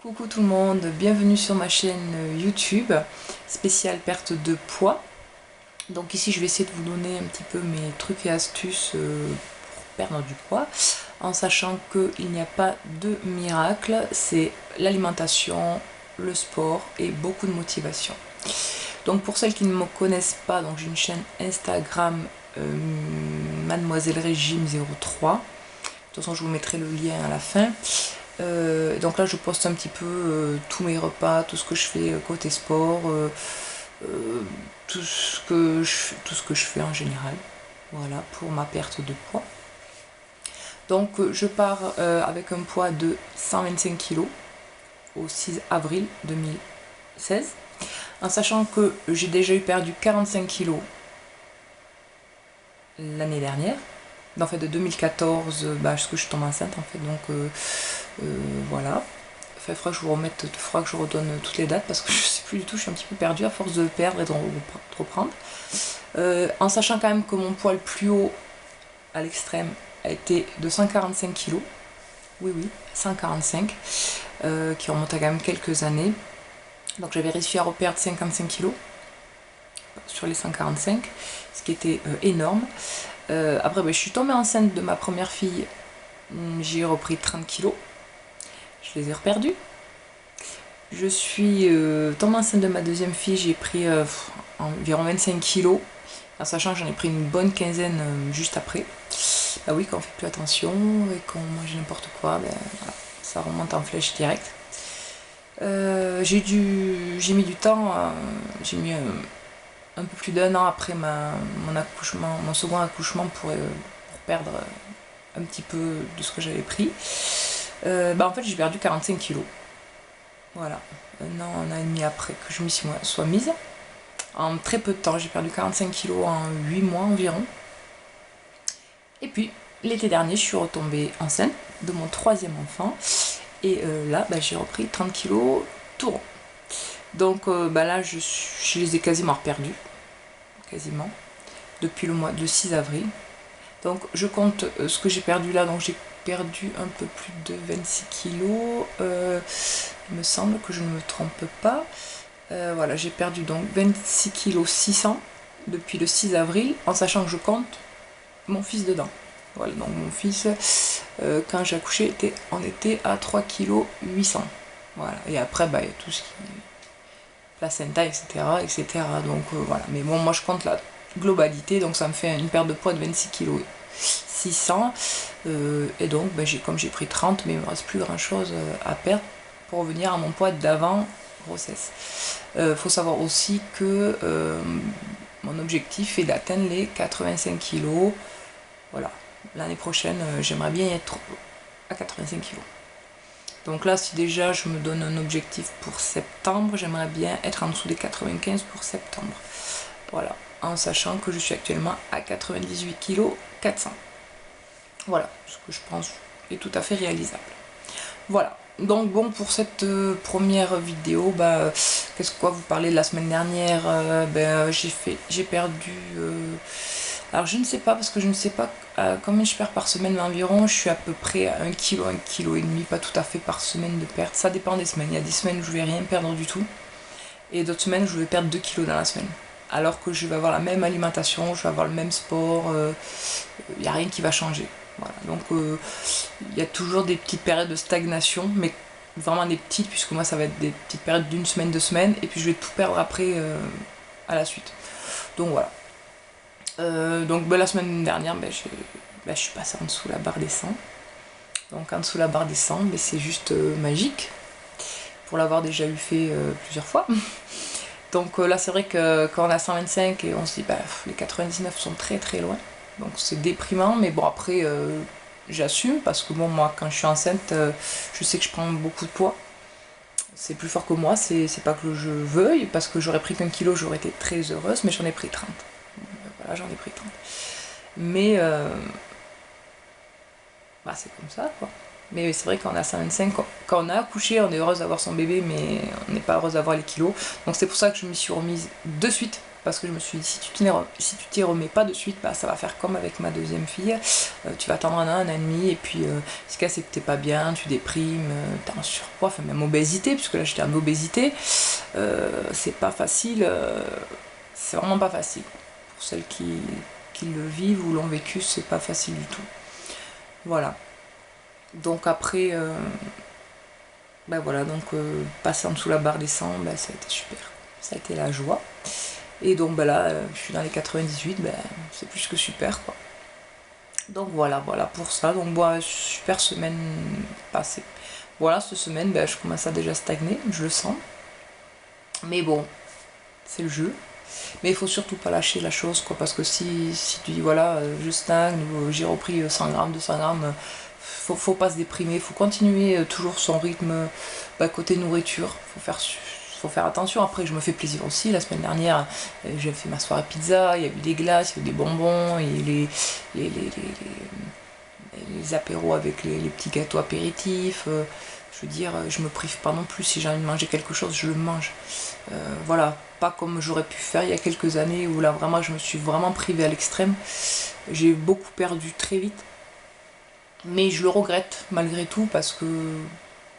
Coucou tout le monde, bienvenue sur ma chaîne YouTube spéciale perte de poids. Donc ici je vais essayer de vous donner un petit peu mes trucs et astuces pour perdre du poids, en sachant qu'il n'y a pas de miracle, c'est l'alimentation, le sport et beaucoup de motivation. Donc pour celles qui ne me connaissent pas, donc j'ai une chaîne Instagram Mademoiselle Régime 03. De toute façon je vous mettrai le lien à la fin. Donc là je poste un petit peu tous mes repas, tout ce que je fais côté sport, tout ce que je fais en général, voilà, pour ma perte de poids. Donc je pars avec un poids de 125 kg au 6 avril 2016, en sachant que j'ai déjà eu perdu 45 kg l'année dernière. En fait de 2014 parce que je tombe enceinte en fait, donc voilà. Enfin, il faudra que je vous remette, il faudra que je redonne toutes les dates parce que je sais plus du tout, je suis un petit peu perdue à force de perdre et de reprendre. En sachant quand même que mon poids le plus haut à l'extrême a été de 145 kg. Oui, 145, qui remonte à quand même quelques années. Donc j'avais réussi à reperdre 55 kg sur les 145, ce qui était énorme. Après, je suis tombée enceinte de ma première fille, j'ai repris 30 kg. Je les ai reperdus. Je suis tombée enceinte de ma deuxième fille, j'ai pris environ 25 kg, en sachant que j'en ai pris une bonne quinzaine juste après. Bah oui, quand on fait plus attention et qu'on mange n'importe quoi, ben, voilà, ça remonte en flèche direct. J'ai mis du temps, j'ai mis un peu plus d'1 an après mon accouchement, mon second accouchement pour perdre un petit peu de ce que j'avais pris. En fait j'ai perdu 45 kg. Voilà, un an et demi après que je m'y sois mise. En très peu de temps, j'ai perdu 45 kg en 8 mois environ. Et puis l'été dernier, je suis retombée enceinte de mon troisième enfant. Et là, j'ai repris 30 kg tout rond. Donc là, je les ai quasiment reperdus. Quasiment. Depuis le 6 avril. Donc je compte ce que j'ai perdu là. Donc j'ai perdu un peu plus de 26 kilos, il me semble que je ne me trompe pas. Voilà, j'ai perdu donc 26 kg 600 depuis le 6 avril, en sachant que je compte mon fils dedans. Voilà, donc mon fils, quand j'ai accouché, on était à 3 kg 800. Voilà, et après, il y a tout ce qui est placenta, etc. etc. Donc voilà, mais bon, moi je compte la globalité, donc ça me fait une perte de poids de 26 kg 600, et donc comme j'ai pris 30, mais il ne me reste plus grand chose à perdre pour revenir à mon poids d'avant grossesse. Faut savoir aussi que mon objectif est d'atteindre les 85 kg. Voilà, l'année prochaine j'aimerais bien être à 85 kg. Donc là, si déjà je me donne un objectif pour septembre, j'aimerais bien être en dessous des 95 pour septembre. Voilà, en sachant que je suis actuellement à 98 kg 400. Voilà, ce que je pense est tout à fait réalisable. Voilà, donc bon, pour cette première vidéo, qu'est-ce que vous parler de la semaine dernière, j'ai perdu, alors je ne sais pas, parce que je ne sais pas combien je perds par semaine, mais environ, je suis à peu près à 1 kg, 1 kg et demi, pas tout à fait par semaine de perte, ça dépend des semaines. Il y a des semaines où je vais rien perdre du tout, et d'autres semaines où je vais perdre 2 kg dans la semaine. Alors que je vais avoir la même alimentation, je vais avoir le même sport, il n'y a rien qui va changer. Voilà, donc il y a toujours des petites périodes de stagnation, mais vraiment des petites, puisque moi ça va être des petites périodes d'une semaine, 2 semaines, et puis je vais tout perdre après à la suite. Donc voilà. Donc la semaine dernière, je suis passée en dessous la barre des 100. Donc en dessous la barre des 100, c'est juste magique, pour l'avoir déjà eu fait plusieurs fois. Donc là c'est vrai que quand on a 125 et on se dit les 99 sont très très loin. Donc c'est déprimant, mais bon après j'assume, parce que bon, moi quand je suis enceinte, je sais que je prends beaucoup de poids. C'est plus fort que moi, c'est pas que je veuille, parce que j'aurais pris qu'un kilo, j'aurais été très heureuse, mais j'en ai pris 30. Voilà, j'en ai pris 30. Mais c'est comme ça quoi. Mais c'est vrai qu'on a 125, quand on a accouché, on est heureuse d'avoir son bébé, mais on n'est pas heureuse d'avoir les kilos. Donc c'est pour ça que je m'y suis remise de suite. parce que je me suis dit, si tu t'y remets pas de suite, bah, ça va faire comme avec ma deuxième fille. Tu vas attendre un an et demi, et puis ce qu'il y a, c'est que t'es pas bien, tu déprimes, t'es en surpoids, enfin même obésité, puisque là j'étais en obésité. C'est pas facile, c'est vraiment pas facile. Pour celles qui le vivent ou l'ont vécu, c'est pas facile du tout. Voilà. Donc après, ben voilà, donc passer en dessous la barre des 100, ben, ça a été super. Ça a été la joie. Et donc ben là, je suis dans les 98, ben, c'est plus que super quoi. Donc voilà pour ça. Donc bon, super semaine passée. Voilà, cette semaine, ben, je commence à déjà stagner, je le sens. Mais bon, c'est le jeu. Mais il faut surtout pas lâcher la chose, quoi, parce que si tu dis voilà, je stagne, ou j'ai repris 100 grammes, 200 grammes, faut pas se déprimer, faut continuer toujours son rythme côté nourriture, faut faire attention. Après, je me fais plaisir aussi. La semaine dernière, j'ai fait ma soirée pizza, il y a eu des glaces, il y a eu des bonbons, et les apéros avec les petits gâteaux apéritifs. Je veux dire, je me prive pas non plus. Si j'ai envie de manger quelque chose, je le mange. Voilà, pas comme j'aurais pu faire il y a quelques années où là vraiment je me suis vraiment privée à l'extrême. J'ai beaucoup perdu très vite. Mais je le regrette malgré tout parce que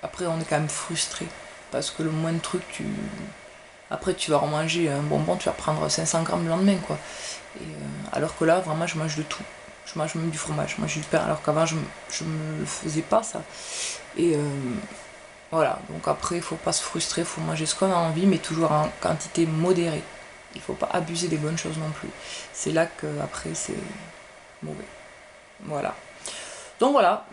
après on est quand même frustré. Parce que le moindre truc, après tu vas remanger un bonbon, tu vas prendre 500 grammes le lendemain quoi. Et, alors que là vraiment je mange de tout. Je mange même du fromage, je mange du pain, alors qu'avant je me le faisais pas ça. Et voilà, donc après il faut pas se frustrer, il faut manger ce qu'on a envie, mais toujours en quantité modérée. Il faut pas abuser des bonnes choses non plus. C'est là que après c'est mauvais. Voilà. Donc voilà,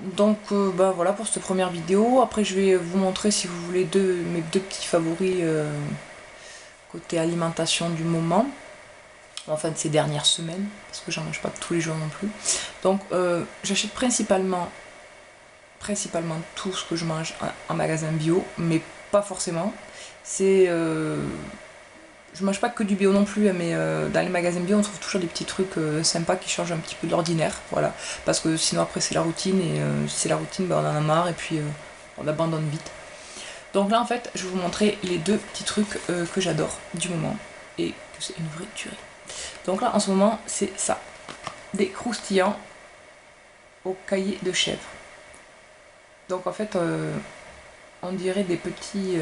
voilà pour cette première vidéo. Après je vais vous montrer si vous voulez mes deux petits favoris côté alimentation du moment. Enfin de ces dernières semaines, parce que j'en mange pas tous les jours non plus. Donc j'achète principalement tout ce que je mange en magasin bio, mais pas forcément. Je mange pas que du bio non plus, mais dans les magasins bio on trouve toujours des petits trucs sympas qui changent un petit peu de l'ordinaire, voilà. Parce que sinon après c'est la routine, et si c'est la routine, on en a marre, et puis on abandonne vite. Donc là en fait je vais vous montrer les deux petits trucs que j'adore du moment, et que c'est une vraie tuerie. Donc là en ce moment c'est ça, des croustillants au caillé de chèvre. Donc en fait on dirait des petits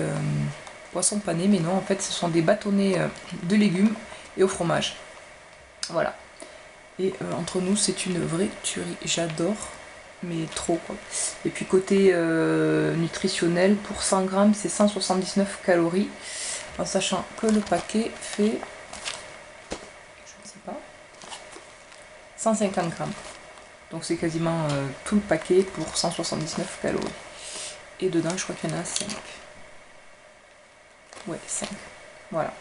poissons panés, mais non, en fait ce sont des bâtonnets de légumes et au fromage. Voilà. Et entre nous c'est une vraie tuerie, j'adore, mais trop quoi. Et puis côté nutritionnel, pour 100 grammes c'est 179 calories, en sachant que le paquet fait, je ne sais pas, 150 grammes. Donc c'est quasiment tout le paquet pour 179 calories. Et dedans je crois qu'il y en a 5. Ouais, 5. Voilà.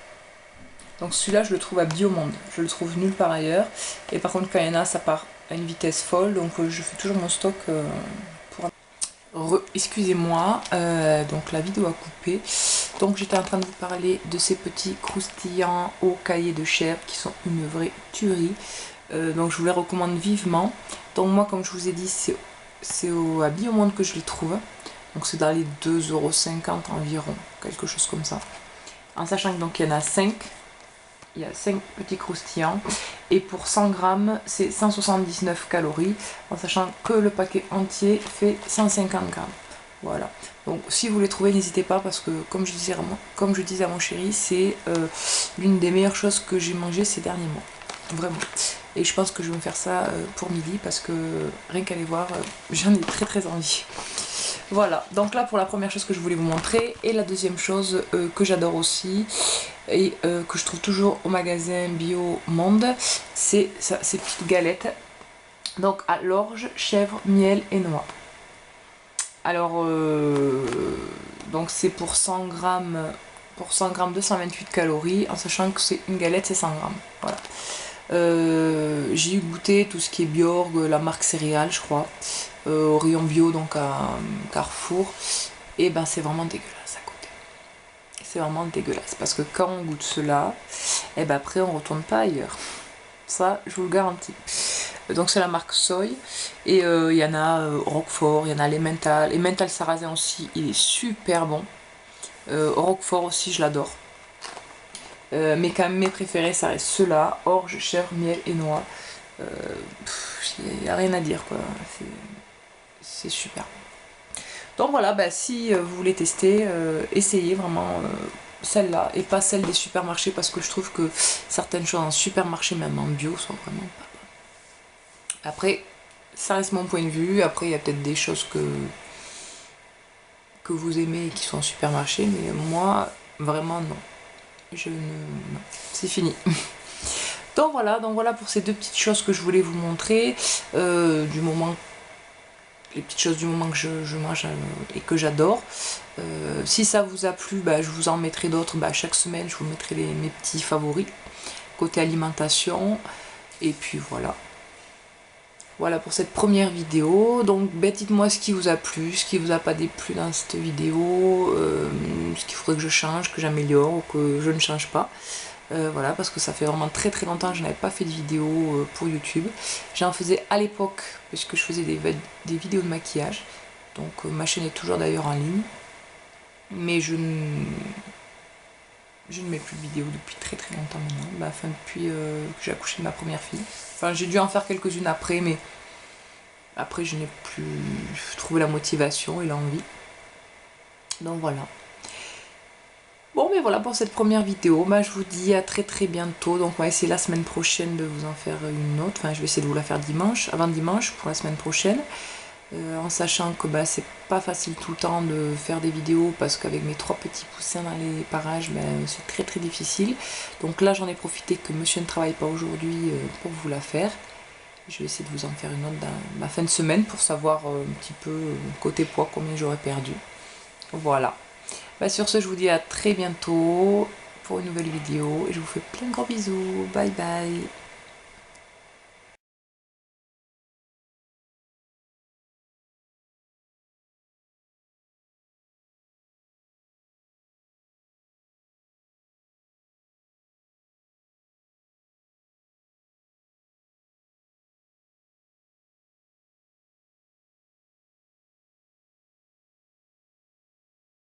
Donc celui-là, je le trouve à Biomonde. Je le trouve nulle part ailleurs. Et par contre, quand il y en a, ça part à une vitesse folle. Donc je fais toujours mon stock pour... Excusez-moi, donc la vidéo a coupé. Donc j'étais en train de vous parler de ces petits croustillants au caillé de chèvre qui sont une vraie tuerie. Donc je vous les recommande vivement. Donc moi, comme je vous ai dit, c'est à Biomonde que je les trouve. Donc c'est dans les 2,50 € environ, quelque chose comme ça. En sachant que donc il y en a 5, il y a 5 petits croustillants. Et pour 100 grammes, c'est 179 calories. En sachant que le paquet entier fait 150 grammes. Voilà. Donc si vous les trouvez, n'hésitez pas, parce que comme je disais à mon chéri, c'est l'une des meilleures choses que j'ai mangé ces derniers mois. Vraiment. Et je pense que je vais me faire ça pour midi, parce que rien qu'à les voir, j'en ai très très envie. Voilà, donc là pour la première chose que je voulais vous montrer. Et la deuxième chose que j'adore aussi, et que je trouve toujours au magasin Bio Monde, c'est ces petites galettes. Donc à l'orge, chèvre, miel et noix. Alors, donc c'est pour 100 grammes, 228 calories, en sachant que c'est une galette, c'est 100 grammes. Voilà. J'ai eu goûté tout ce qui est Bjorg, la marque céréales je crois, au rayon bio, donc à Carrefour, et ben c'est vraiment dégueulasse à côté. C'est vraiment dégueulasse, parce que quand on goûte cela, et ben après on retourne pas ailleurs. Ça, je vous le garantis. Donc c'est la marque Soy, et il y en a Roquefort, il y en a l'Emmental. Emmental sarrasin aussi, il est super bon. Roquefort aussi, je l'adore. Mais quand même mes préférés ça reste ceux-là, orge, chèvre, miel et noix. Il n'y a rien à dire quoi, c'est super. Donc voilà, bah, si vous voulez tester, essayez vraiment celle-là et pas celle des supermarchés parce que je trouve que certaines choses en supermarché, même en bio, sont vraiment pas bonnes. Après, ça reste mon point de vue. Après, il y a peut-être des choses que vous aimez et qui sont en supermarché, mais moi, vraiment non. Non, c'est fini. Donc voilà pour ces deux petites choses que je voulais vous montrer du moment, les petites choses du moment que je mange et que j'adore. Si ça vous a plu, bah, je vous en mettrai d'autres. Bah, chaque semaine, je vous mettrai mes petits favoris côté alimentation. Et puis voilà. Voilà pour cette première vidéo. Donc bah, dites-moi ce qui vous a plu, ce qui vous a pas déplu dans cette vidéo, ce qu'il faudrait que je change, que j'améliore ou que je ne change pas. Voilà, parce que ça fait vraiment très longtemps que je n'avais pas fait de vidéo pour YouTube. J'en faisais à l'époque, puisque je faisais des vidéos de maquillage. Donc ma chaîne est toujours d'ailleurs en ligne. Mais je ne mets plus de vidéos depuis très longtemps maintenant. Bah, enfin, depuis que j'ai accouché de ma première fille. Enfin, j'ai dû en faire quelques-unes après, mais après je n'ai plus trouvé la motivation et l'envie. Donc voilà. Bon, mais voilà pour cette première vidéo. Bah, je vous dis à très bientôt. Donc on va essayer la semaine prochaine de vous en faire une autre. Enfin, je vais essayer de vous la faire dimanche, avant dimanche pour la semaine prochaine. En sachant que bah, c'est pas facile tout le temps de faire des vidéos parce qu'avec mes 3 petits poussins dans les parages, bah, c'est très difficile. Donc là, j'en ai profité que monsieur ne travaille pas aujourd'hui pour vous la faire. Je vais essayer de vous en faire une autre dans ma fin de semaine pour savoir un petit peu côté poids combien j'aurais perdu. Voilà. Bah, sur ce, je vous dis à très bientôt pour une nouvelle vidéo et je vous fais plein de gros bisous. Bye bye.